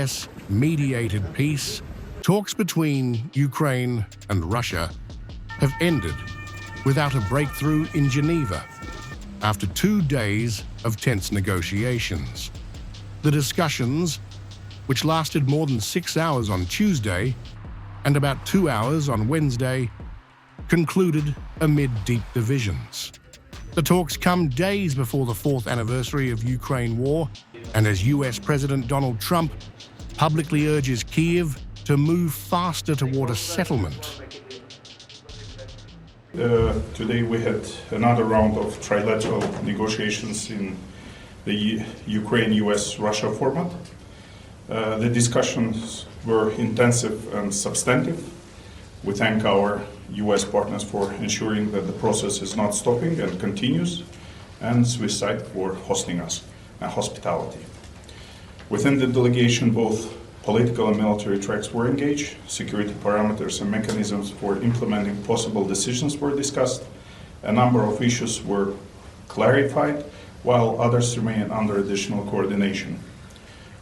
US-mediated peace, talks between Ukraine and Russia have ended without a breakthrough in Geneva after 2 days of tense negotiations. The discussions, which lasted more than 6 hours on Tuesday and about 2 hours on Wednesday, concluded amid deep divisions. The talks come days before the 4th anniversary of Ukraine war, and as US President Donald Trump publicly urges Kyiv to move faster toward a settlement. Today we had another round of trilateral negotiations in the Ukraine-US-Russia format. The discussions were intensive and substantive. We thank our US partners for ensuring that the process is not stopping and continues, and Swiss side for hosting us and hospitality. Within the delegation, both political and military tracks were engaged, security parameters and mechanisms for implementing possible decisions were discussed, a number of issues were clarified, while others remain under additional coordination.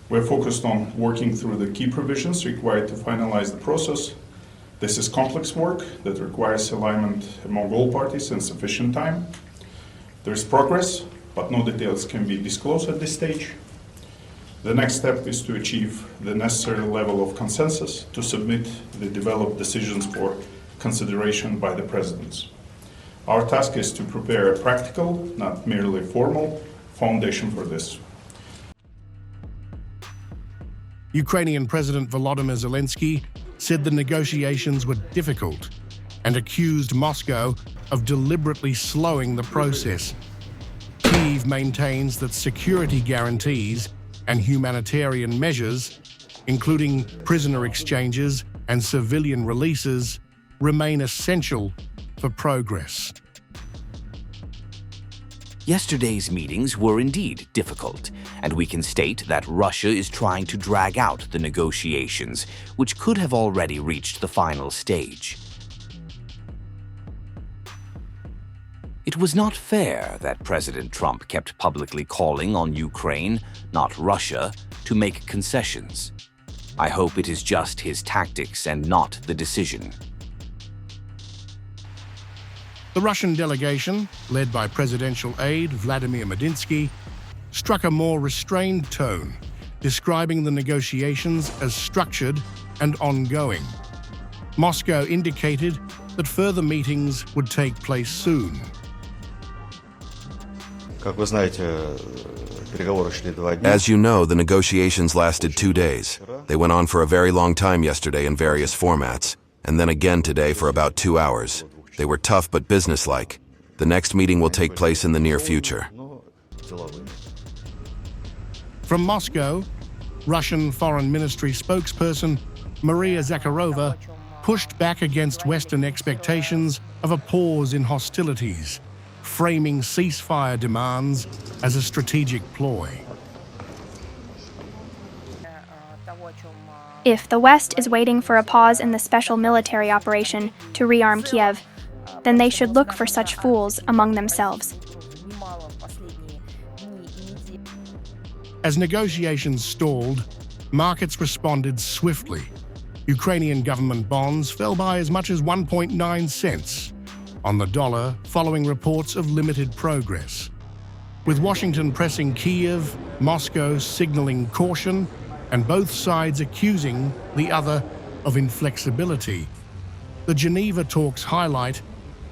We're focused on working through the key provisions required to finalize the process. This is complex work that requires alignment among all parties in sufficient time. There is progress, but no details can be disclosed at this stage. The next step is to achieve the necessary level of consensus to submit the developed decisions for consideration by the presidents. Our task is to prepare a practical, not merely formal, foundation for this. Ukrainian President Volodymyr Zelensky said the negotiations were difficult and accused Moscow of deliberately slowing the process. Kyiv maintains that security guarantees and humanitarian measures, including prisoner exchanges and civilian releases, remain essential for progress. Yesterday's meetings were indeed difficult, and we can state that Russia is trying to drag out the negotiations, which could have already reached the final stage. It was not fair that President Trump kept publicly calling on Ukraine, not Russia, to make concessions. I hope it is just his tactics and not the decision. The Russian delegation, led by presidential aide Vladimir Medinsky, struck a more restrained tone, describing the negotiations as structured and ongoing. Moscow indicated that further meetings would take place soon. As you know, the negotiations lasted 2 days. They went on for a very long time yesterday in various formats, and then again today for about 2 hours. They were tough but businesslike. The next meeting will take place in the near future. From Moscow, Russian Foreign Ministry spokesperson Maria Zakharova pushed back against Western expectations of a pause in hostilities, framing ceasefire demands as a strategic ploy. If the West is waiting for a pause in the special military operation to rearm Kyiv, then they should look for such fools among themselves. As negotiations stalled, markets responded swiftly. Ukrainian government bonds fell by as much as 1.9 cents on the dollar following reports of limited progress. With Washington pressing Kyiv, Moscow signaling caution, and both sides accusing the other of inflexibility, the Geneva talks highlight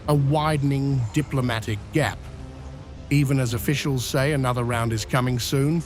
a widening diplomatic gap. Even as officials say another round is coming soon,